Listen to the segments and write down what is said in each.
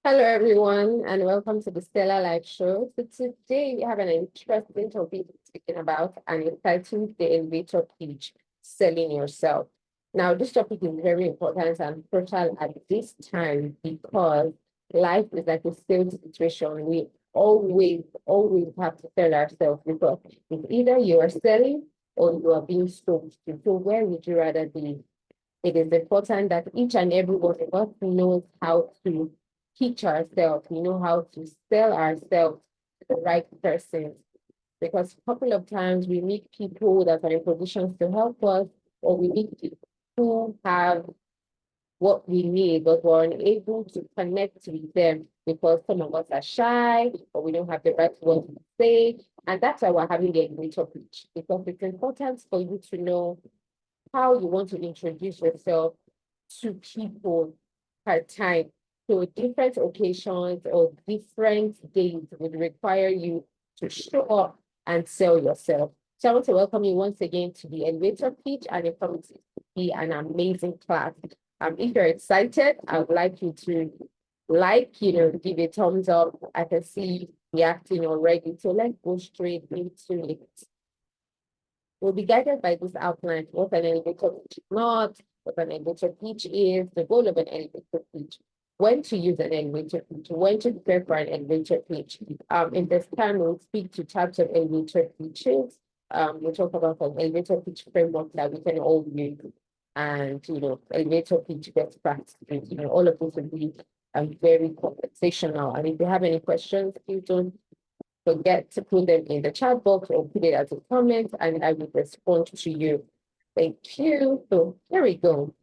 Hello, everyone, and welcome to the Stellar Life Show. So today we have an interesting topic speaking about, and it's titled "The Elevator Pitch: Selling Yourself." Now, this topic is very important and crucial at this time because life is like a sales situation. We always have to sell ourselves because it's either you are selling or you are being sold. So where would you rather be? It is important that each and every one of us knows how to teach ourselves, we know how to sell ourselves to the right person. Because a couple of times we meet people that are in positions to help us, or we meet people who have what we need, but we're unable to connect with them because some of us are shy or we don't have the right words to say. And that's why we're having the elevator pitch, because it's important for you to know how you want to introduce yourself to people per time. So different occasions or different days would require you to show up and sell yourself. So I want to welcome you once again to the elevator pitch, and it promises to be an amazing class. If you're excited, I would like you to give a thumbs up. I can see you reacting already. So let's go straight into it. We'll be guided by this outline, what an elevator pitch is not, what an elevator pitch is, the goal of an elevator pitch, when to use an elevator pitch, when to prepare for an elevator pitch. In this time, we'll speak to types of elevator pitches. We'll talk about an elevator pitch framework that we can all use, and elevator pitch best practices. All of this will be very conversational. And if you have any questions, please don't forget to put them in the chat box or put it as a comment, and I will respond to you. Thank you. So here we go.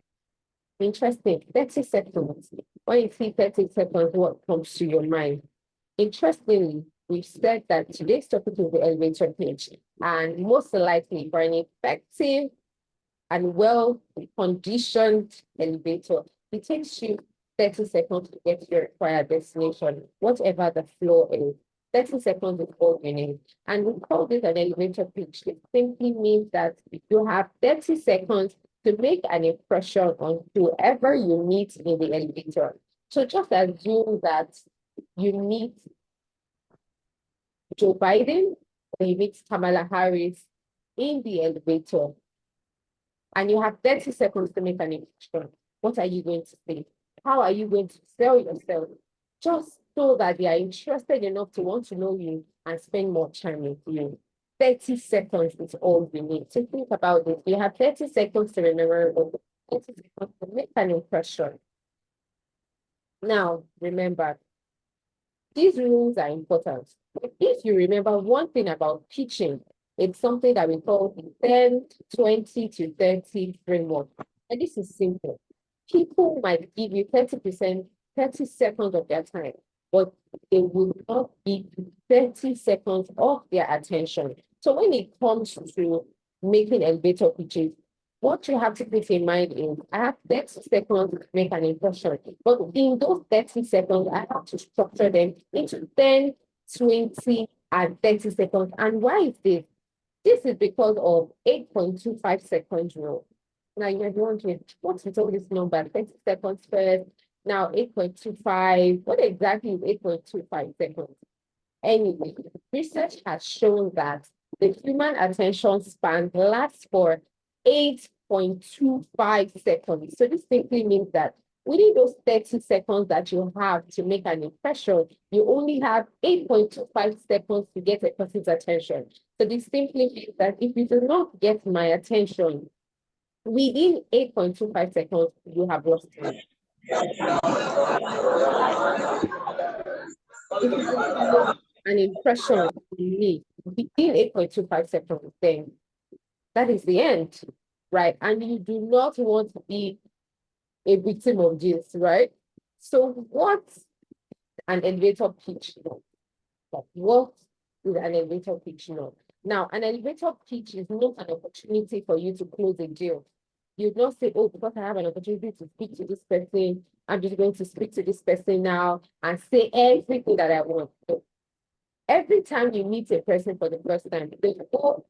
Interesting. 30 seconds. When you see 30 seconds, what comes to your mind? Interestingly, we've said that today's topic is the elevator pitch, and most likely for an effective and well-conditioned elevator, it takes you 30 seconds to get to your required destination, whatever the floor is. 30 seconds is all you need. And we call this an elevator pitch. It simply means that you have 30 seconds to make an impression on whoever you meet in the elevator. So just assume that you meet Joe Biden or you meet Kamala Harris in the elevator, and you have 30 seconds to make an impression. What are you going to say? How are you going to sell yourself? Just so that they are interested enough to want to know you and spend more time with you. 30 seconds is all you need. So think about this. You have 30 seconds to remember, 30 seconds to make an impression. Now, remember, these rules are important. If you remember one thing about pitching, it's something that we call the 10, 20 to 30 framework. And this is simple. People might give you 30%, 30 seconds of their time, but they will not give you 30 seconds of their attention. So when it comes to making elevator pitches, what you have to keep in mind is I have 30 seconds to make an impression, but in those 30 seconds, I have to structure them into 10, 20, and 30 seconds. And why is this? This is because of 8.25 seconds rule. Now you might be wondering, what is all this number? 30 seconds first, now 8.25. What exactly is 8.25 seconds? Anyway, research has shown that the human attention span lasts for 8.25 seconds. So this simply means that within those 30 seconds that you have to make an impression, you only have 8.25 seconds to get a person's attention. So this simply means that if you do not get my attention within 8.25 seconds, you have lost me. If you do not make an impression on me within 8.25 seconds, then that is the end, right? And you do not want to be a victim of this, right? So what an elevator pitch note? Like what is an elevator pitch note? Now, an elevator pitch is not an opportunity for you to close a deal. You'd not say, oh, because I have an opportunity to speak to this person, I'm just going to speak to this person now and say everything that I want. So every time you meet a person for the first time, they go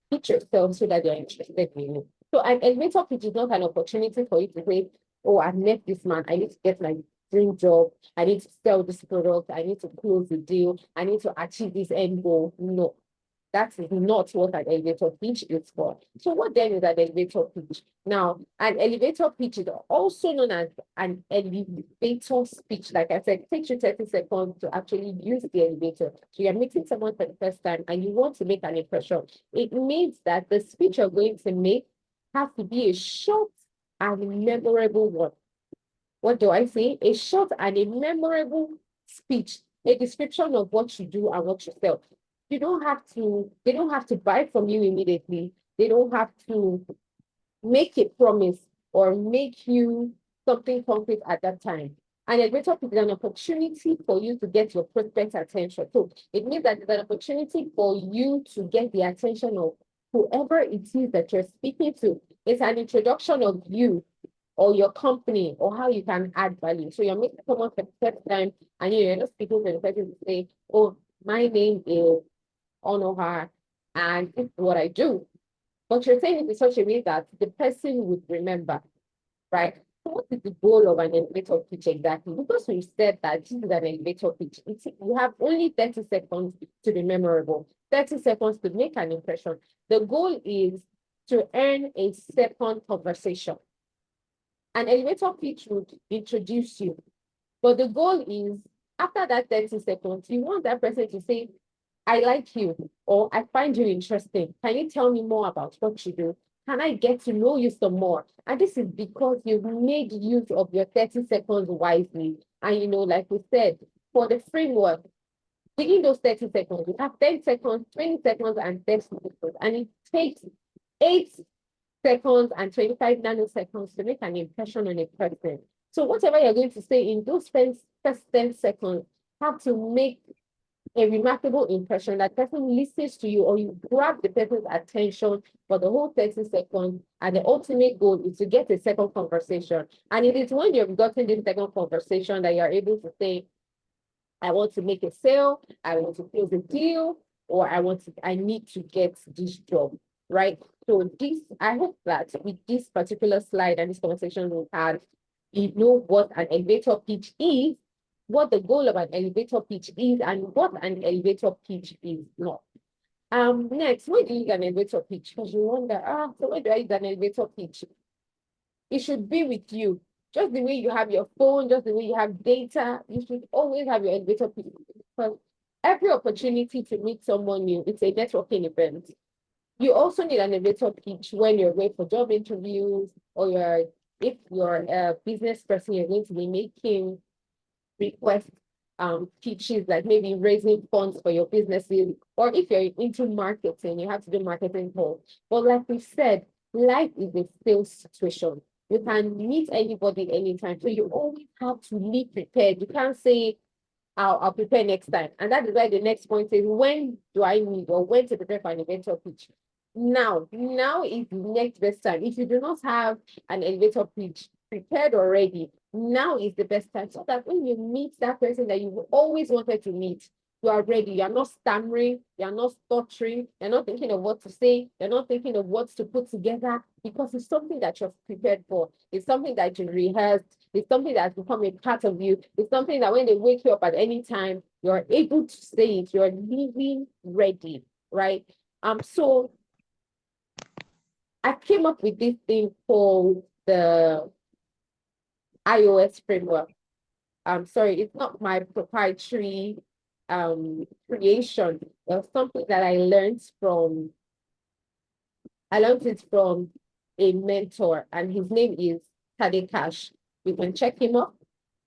pitch yourself so that they're interested in you. So an elevator pitch is not an opportunity for you to say, oh, I've met this man, I need to get my dream job. I need to sell this product. I need to close the deal. I need to achieve this end goal. No, that is not what an elevator pitch is for. So what then is an elevator pitch? Now, an elevator pitch is also known as an elevator speech. Like I said, it takes you 30 seconds to actually use the elevator. So you're meeting someone for the first time and you want to make an impression. It means that the speech you're going to make has to be a short and memorable one. What do I say? A short and a memorable speech, a description of what you do and what you sell. They don't have to buy from you immediately. They don't have to make a promise or make you something concrete at that time. And a greater is an opportunity for you to get your prospect's attention. So it means that it's an opportunity for you to get the attention of whoever it is that you're speaking to. It's an introduction of you or your company or how you can add value. So you're meeting someone for the first time and you're just speaking to the person to say, oh, my name is Onoha and this is what I do. But you're saying it in such a way that the person would remember, right? So what is the goal of an elevator pitch exactly? Because we said that this is an elevator pitch. You have only 30 seconds to be memorable, 30 seconds to make an impression. The goal is to earn a second conversation. An elevator pitch would introduce you, but the goal is after that 30 seconds, you want that person to say, I like you, or I find you interesting. Can you tell me more about what you do? Can I get to know you some more? And this is because you've made use of your 30 seconds wisely. And like we said, for the framework, within those 30 seconds, you have 10 seconds, 20 seconds, and 30 seconds. And it takes 8 seconds and 25 nanoseconds to make an impression on a person. So whatever you're going to say in those first 10 seconds have to make a remarkable impression. That person listens to you or you grab the person's attention for the whole 30 seconds. And the ultimate goal is to get a second conversation. And it is when you've gotten this second conversation that you're able to say, I want to make a sale, I want to close a deal, or I need to get this job, right? So I hope that with this particular slide and this conversation we had, you know what an elevator pitch is, what the goal of an elevator pitch is, and what an elevator pitch is not. Next, where do you use an elevator pitch? Because you wonder, so where do I use an elevator pitch? It should be with you. Just the way you have your phone, just the way you have data, you should always have your elevator pitch. Because every opportunity to meet someone new, it's a networking event. You also need an elevator pitch when you're going for job interviews, or if you're a business person, you're going to be making request pitches, like maybe raising funds for your businesses, or if you're into marketing, you have to do marketing calls. But like we said, life is a sales situation. You can meet anybody anytime. So you always have to be prepared. You can't say, I'll prepare next time. And that is why the next point is, when do I need or when to prepare for an elevator pitch? Now is the next best time. If you do not have an elevator pitch prepared already, now is the best time, so that when you meet that person that you've always wanted to meet, you are ready. You're not stammering, you're not stuttering, you're not thinking of what to say, you're not thinking of what to put together, because it's something that you're prepared for. It's something that you rehearsed. It's something that's become a part of you. It's something that when they wake you up at any time, you're able to say it. You're living ready, right? So I came up with this thing called the iOS framework. I'm sorry, it's not my proprietary creation. It's something that I learned it from a mentor, and his name is Tade Cash. You can check him up.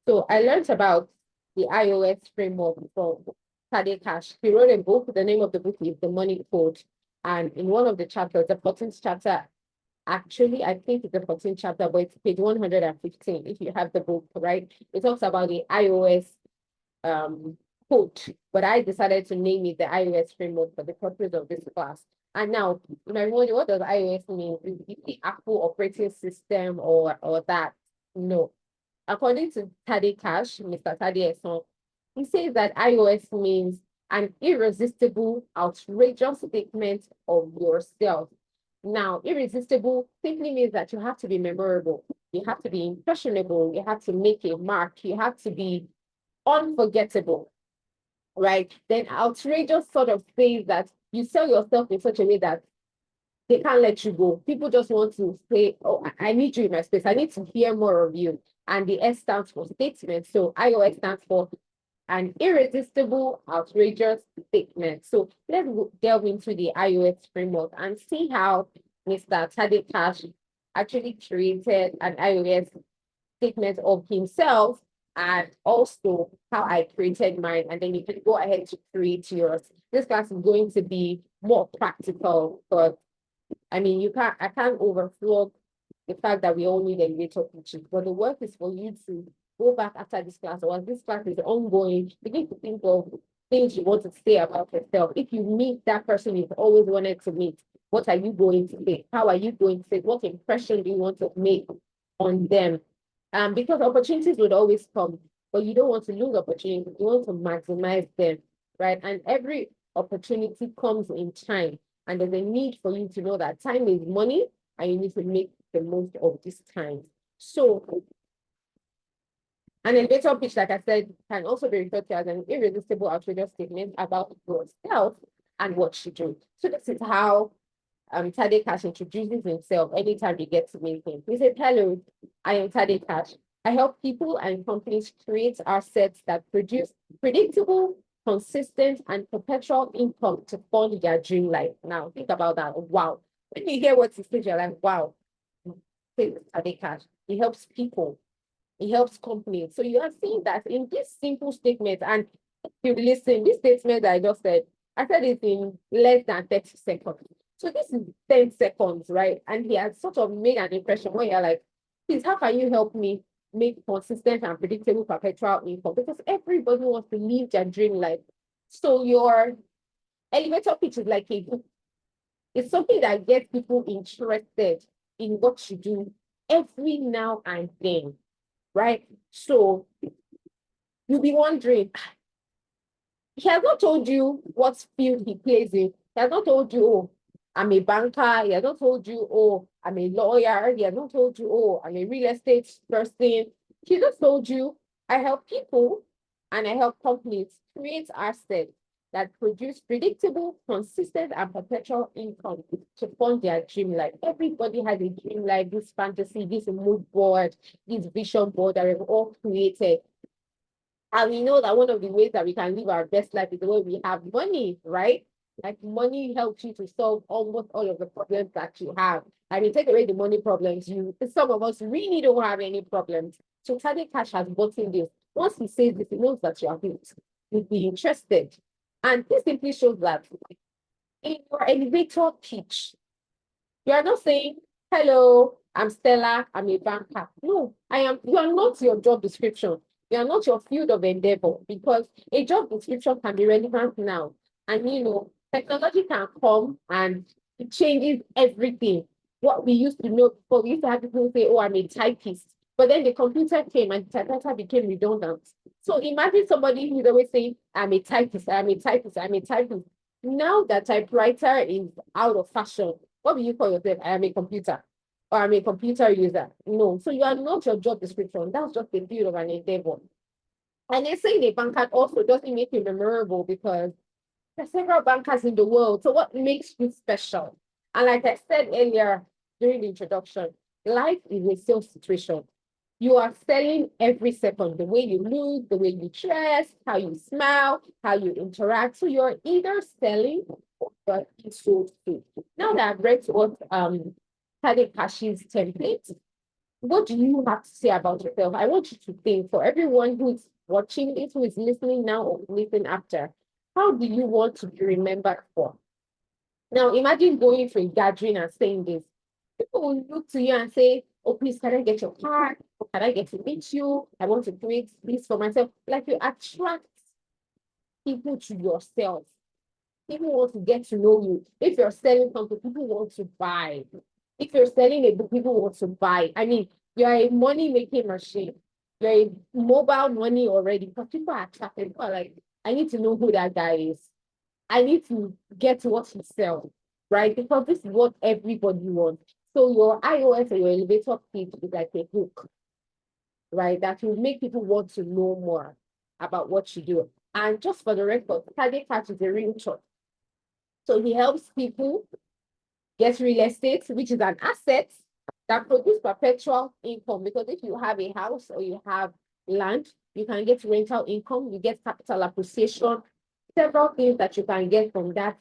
So I learned about the iOS framework from Tade Cash. He wrote a book. The name of the book is The Money Code. And in one of the chapters, the 14th chapter, actually, I think it's the 14th chapter, but it's page 115, if you have the book, right? It talks about the iOS code, but I decided to name it the iOS framework for the purpose of this class. And now, what does iOS mean? Is it the Apple operating system or that? No. According to Tade Cash, Mr. Tade Eson, he says that iOS means an irresistible, outrageous statement of yourself. Now, irresistible simply means that you have to be memorable. you have to be impressionable, you have to make a mark, you have to be unforgettable, right? Then outrageous sort of says that you sell yourself in such a way that they can't let you go. People just want to say, oh, I need you in my space. I need to hear more of you. And the S stands for statement. So iOS stands for an irresistible, outrageous statement. So let's delve into the iOS framework and see how Mr. Tade Cash actually created an iOS statement of himself and also how I created mine. And then you can go ahead to create yours. This class is going to be more practical, but I mean, I can't overflow the fact that we all need elevator pitches, but the work is for you to go back after this class, or as this class is ongoing, begin to think of things you want to say about yourself. If you meet that person you've always wanted to meet, what are you going to say? How are you going to say? What impression do you want to make on them? Because opportunities would always come, but you don't want to lose opportunities. You want to maximize them, right? And every opportunity comes in time. And there's a need for you to know that time is money and you need to make the most of this time. So an elevator pitch, like I said, can also be referred to as an irresistible, outrageous statement about yourself and what you do. So this is how Tade Cash introduces himself anytime you get to meet him. He said, hello, I am Tade Cash. I help people and companies create assets that produce predictable, consistent, and perpetual income to fund their dream life. Now, think about that. Wow. When you hear what he says, you're like, wow. Tade Cash. He helps people. He helps companies. So you are seeing that in this simple statement, and if you listen, this statement that I said it in less than 30 seconds. So this is 10 seconds, right? And he has sort of made an impression where you're like, please, how can you help me make consistent and predictable perpetual income? Because everybody wants to live their dream life. So your elevator pitch is like a book. It's something that gets people interested in what you do every now and then, right? So you'll be wondering, he has not told you what field he plays in. He has not told you, oh, I'm a banker. He has not told you, oh, I'm a lawyer. He has not told you, oh, I'm a real estate person. He just told you, I help people and I help companies create assets that produce predictable, consistent, and perpetual income to fund their dream life. Everybody has a dream life, this fantasy, this mood board, this vision board that we've all created. And we know that one of the ways that we can live our best life is the way we have money, right? Like money helps you to solve almost all of the problems that you have. I mean, take away the money problems, some of us really don't have any problems. So Tade Cash has gotten this. Once he says this, he knows that you are hooked. You'd be interested. And this simply shows that in your elevator pitch, you are not saying, hello, I'm Stella, I'm a banker. No, you are not your job description. You are not your field of endeavor, because a job description can be relevant now. And technology can come and it changes everything. What we used to know before, we used to have people say, oh, I'm a typist. But then the computer came and the typewriter became redundant. So imagine somebody who's always saying, I'm a typist, I'm a typist, I'm a typist. Now that typewriter is out of fashion, what will you call yourself? I am a computer, or I'm a computer user. No, so you are not your job description. That's just the field of an endeavor. And they say the banker also doesn't make you memorable because there's several bankers in the world. So what makes you special? And like I said earlier during the introduction, life is a sales situation. You are selling every second, the way you look, the way you dress, how you smile, how you interact. So you're either selling or you're being sold to. Now that I've read what Tade Cash's template, what do you have to say about yourself? I want you to think, for everyone who's watching this, who is listening now or listening after, how do you want to be remembered for? Now, imagine going to a gathering and saying this. People will look to you and say, oh, please, can I get your card? Can I get to meet you? I want to create this for myself. Like, you attract people to yourself. People want to get to know you. If you're selling something, people want to buy. If you're selling a book, people want to buy. I mean, you're a money-making machine. You're a mobile money already, because people are attracted. People are like, I need to know who that guy is. I need to get to what he sells, right? Because this is what everybody wants. So your iOS or your elevator pitch is like a hook, right? That will make people want to know more about what you do. And just for the record, Target Catch is a real shot. So he helps people get real estate, which is an asset that produce perpetual income. Because if you have a house or you have land, you can get rental income, you get capital appreciation, several things that you can get from that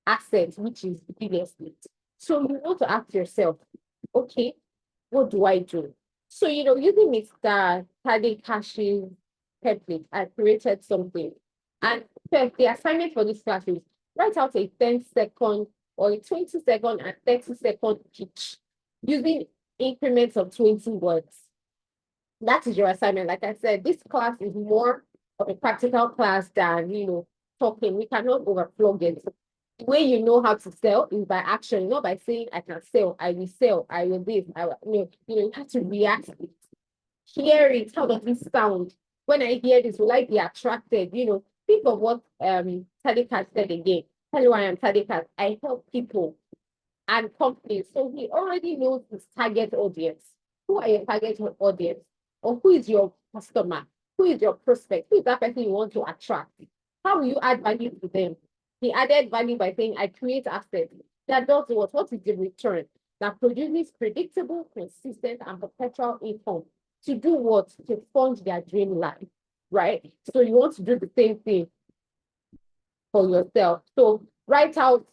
asset, which is real estate. So you want to ask yourself, okay, what do I do? So, using Mr. Tade Cash's template, I created something. And first, the assignment for this class is write out a 10-second or a 20-second and 30-second pitch using increments of 20 words. That is your assignment. Like I said, this class is more of a practical class than, talking. We cannot overflog it. The way you know how to sell is by action, not by saying, I can sell, I will sell, I will this, I will, you have to react it. Hear it, how does it sound? When I hear this, will I be attracted? Think of what Tadikat said again. Hello, I am Tadikat. I help people and companies. So he already knows his target audience. Who are your target audience? Or who is your customer? Who is your prospect? Who is that person you want to attract? How will you add value to them? He added value by saying, I create assets. That does what? What is the return? That produces predictable, consistent, and perpetual income. To do what? To fund their dream life, right? So you want to do the same thing for yourself. So write out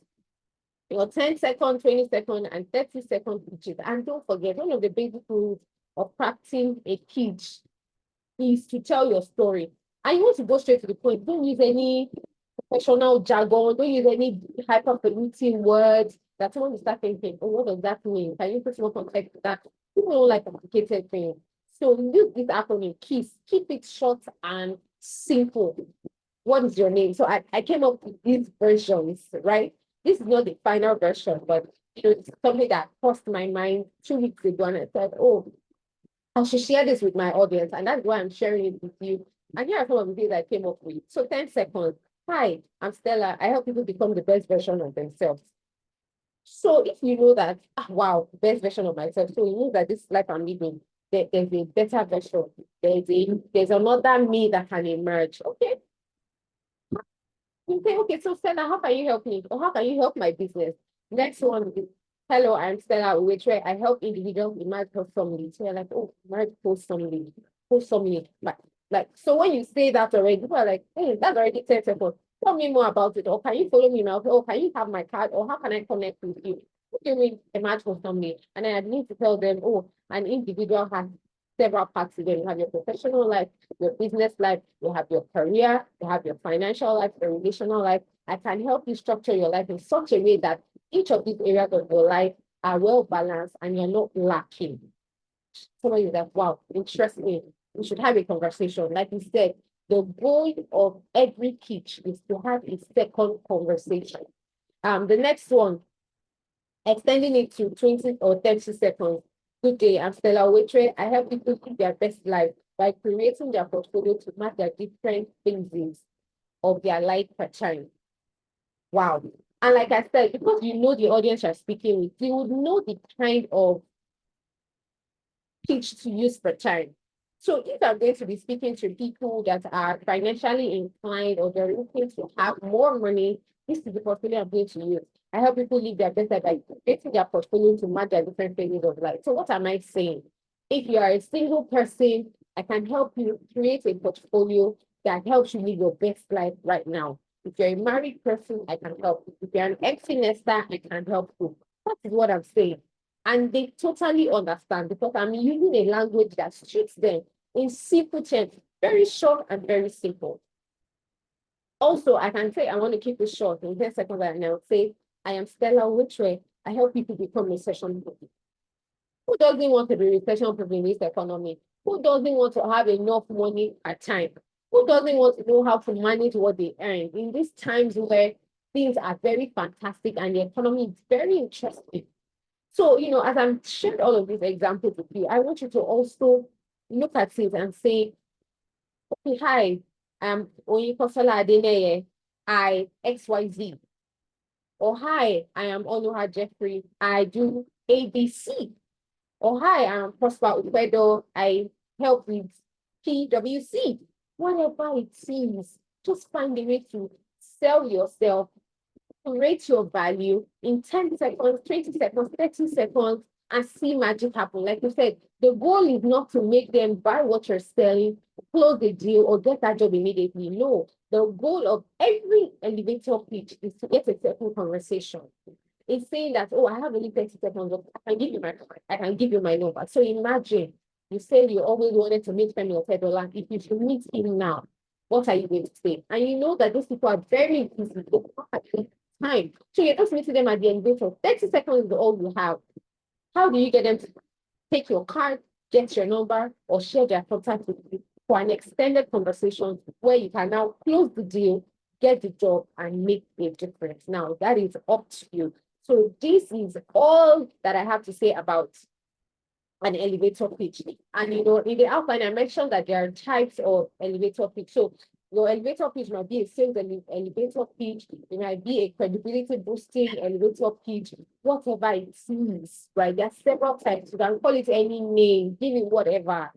your 10-second, 20-second, and 30-second pitches. And don't forget, one of the basic rules of crafting a pitch is to tell your story. And you want to go straight to the point. Don't use any professional jargon. Don't use any hyperpolluting words that someone will start thinking, oh, what does that mean? Can you put more context to that? People don't like complicated things. So use this acronym, KISS. Keep it short and simple. What is your name? So I came up with these versions, right? This is not the final version, but it's something that crossed my mind 2 weeks ago. And I said, oh, I should share this with my audience. And that's why I'm sharing it with you. And here are some of the things I came up with. So 10 seconds. Hi, I'm Stella. I help people become the best version of themselves. So if you know that, wow, best version of myself, so you know that this life I'm living, there's a better version. There's another me that can emerge. Okay. You say, okay, so Stella, how can you help me? Or how can you help my business? Next one is, hello, I'm Stella, which way I help individuals emerge wholesomely. So you're like, oh, emerge wholesomely. Like, so when you say that already, people are like, hey, that's already 10 seconds. Tell me more about it. Or can you follow me now? Or can you have my card? Or how can I connect with you? What do you mean emerge wholesomely? And I need to tell them, oh, an individual has several parts to them. You have your professional life, your business life, you have your career, you have your financial life, your relational life. I can help you structure your life in such a way that each of these areas of your life are well balanced and you're not lacking. Somebody is like, wow, interesting. We should have a conversation. Like you said, the goal of every pitch is to have a second conversation. The next one, extending it to 20 or 30 seconds. Good day, I'm Stella Waitre. I help people live their best life by creating their portfolio to match their different phases of their life pattern. Wow. And like I said, because you know the audience you're speaking with, you would know the kind of pitch to use per time. So if I'm going to be speaking to people that are financially inclined or they're looking to have more money, this is the portfolio I'm going to use. I help people live their best life by creating their portfolio to match their different phases of life. So what am I saying? If you are a single person, I can help you create a portfolio that helps you live your best life right now. If you're a married person, I can help you. If you're an empty nester, I can help you. That is what I'm saying. And they totally understand because I'm using a language that suits them in simple terms, very short and very simple. Also, I can say I want to keep it short in 10 seconds, and I'll say, I am Stella Waitre. I help people become recession-proof. Who doesn't want to be recession-proof in this economy? Who doesn't want to have enough money at time? Who doesn't want to know how to manage what they earn in these times where things are very fantastic and the economy is very interesting? So, as I'm sharing all of these examples with you, I want you to also look at it and say, okay, hi, I'm Oyinkansola Adeneye, I XYZ. Or hi, I am Onoha Jeffrey. I do ABC. Or hi, I'm Prosper Upedo. I help with PWC. Whatever it is, just find a way to sell yourself, rate your value in 10 seconds, 20 seconds, 30 seconds, and see magic happen. Like you said, the goal is not to make them buy what you're selling, close the deal, or get that job immediately. No, the goal of every elevator pitch is to get a certain conversation. It's saying that, oh, I have only 30 seconds, I can give you my card, I can give you my number. So imagine you said you always wanted to meet Femi Otedola. If you should meet him now, what are you going to say? And you know that those people are very busy. Time. So you're just meeting them at the elevator. 30 seconds is all you have. How do you get them to take your card, get your number, or share their contact with you for an extended conversation where you can now close the deal, get the job, and make a difference? Now, that is up to you. So this is all that I have to say about an elevator pitch. And in the outline, I mentioned that there are types of elevator pitch. So your elevator pitch might be a sales elevator pitch, it might be a credibility boosting elevator pitch, whatever it is, right? There are several types. You can call it any name, give it whatever.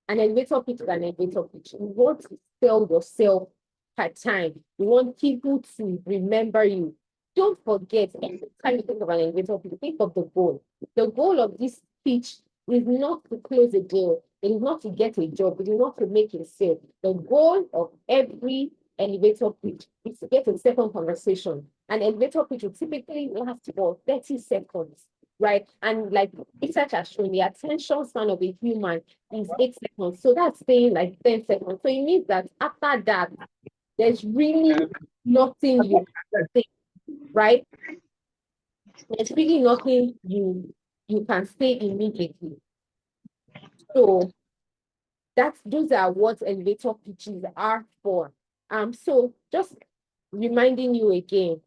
An elevator pitch is an elevator pitch. You want to sell yourself per time. You want people to remember you. Don't forget, every time you think of an elevator pitch, think of the goal. The goal of this pitch is not to close a deal. It is not to get a job. It is not to make a sale. The goal of every elevator pitch is to get a second conversation. An elevator pitch will typically last about 30 seconds, right? And like research has shown, the attention span of a human is 8 seconds. So that's saying like 10 seconds. So it means that after that, there's really nothing you can say, right? There's really nothing you can say immediately. So those are what elevator pitches are for. So just reminding you again,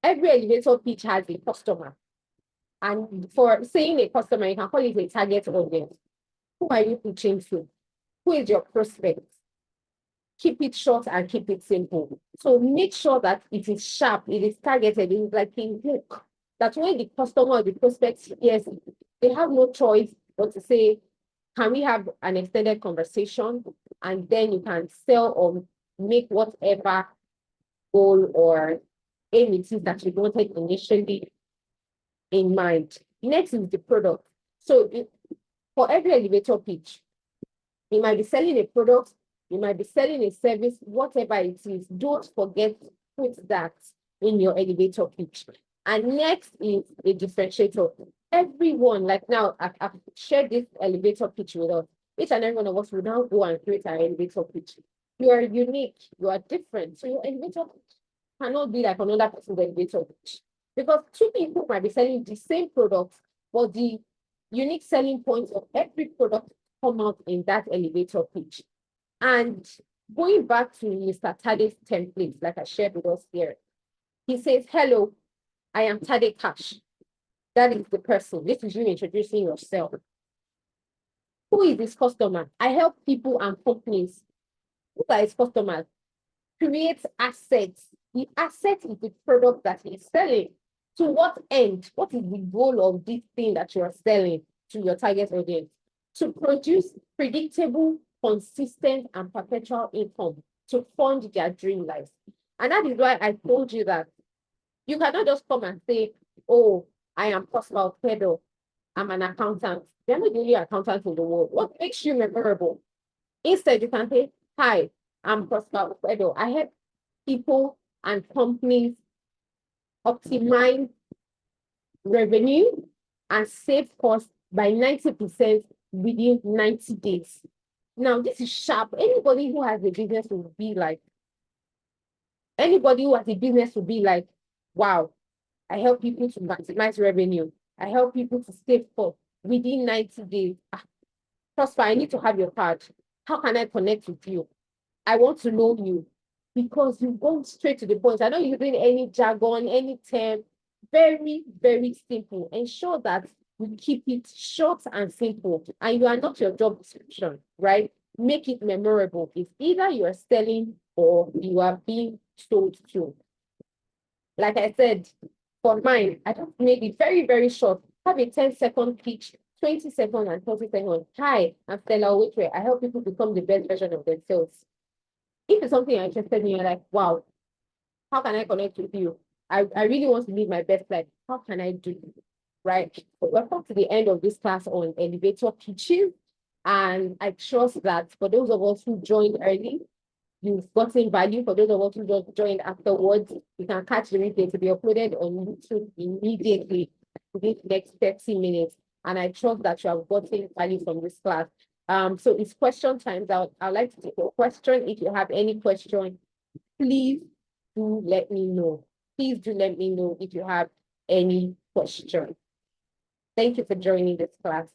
every elevator pitch has a customer. And for saying a customer, you can call it a target audience. Who are you pitching to? Who is your prospect? Keep it short and keep it simple. So make sure that it is sharp, it is targeted, it is like a hook. That when the customer or the prospect hears, they have no choice but to say, can we have an extended conversation? And then you can sell or make whatever goal or aim it is that you wanted initially in mind. Next is the product. So for every elevator pitch, you might be selling a product, you might be selling a service, whatever it is. Don't forget to put that in your elevator pitch. And next is a differentiator. Everyone, like now, I've shared this elevator pitch with us. Each and every one of us will now go and create our elevator pitch. You are unique, you are different. So your elevator pitch cannot be like another person's elevator pitch. Because two people might be selling the same product, but the unique selling points of every product come out in that elevator pitch. And going back to Mr. Tade's template, like I shared with us here, he says, hello, I am Tade Cash. That is the person. This is you introducing yourself. Who is this customer? I help people and companies. Who are his customers? Create assets. The asset is the product that he's selling. To what end? What is the goal of this thing that you are selling to your target audience? To produce predictable, consistent, and perpetual income to fund their dream lives. And that is why I told you that you cannot just come and say, oh, I am Prosper Pedro. I'm an accountant. You're not the only accountant in the world. What makes you memorable? Instead, you can say, hi, I'm Prosper Pedro. I help people and companies optimize revenue and save costs by 90% within 90 days. Now, this is sharp. Anybody who has a business will be like, wow, I help people to maximize revenue. I help people to save costs within 90 days. Prosper, I need to have your card. How can I connect with you? I want to know you, because you go straight to the point. I'm not using any jargon, any term. Very, very simple. Ensure that you keep it short and simple. And you are not your job description, right? Make it memorable. It's either you are selling or you are being sold to. Like I said, for mine, I just made it very, very short. Have a 10-second pitch, 20 seconds and 30 seconds. Hi, I'm Stella Whitway. I help people become the best version of themselves. If it's something you're interested in, you're like, wow, how can I connect with you? I really want to live my best life. How can I do it? Right? We're come to the end of this class on elevator pitching. And I trust that for those of us who joined early, you've gotten value. For those of us who just joined afterwards, you can catch the replay to be uploaded on YouTube immediately within the next 30 minutes. And I trust that you have gotten value from this class. So it's question time. I'd like to take your question. If you have any question, please do let me know. Please do let me know if you have any question. Thank you for joining this class.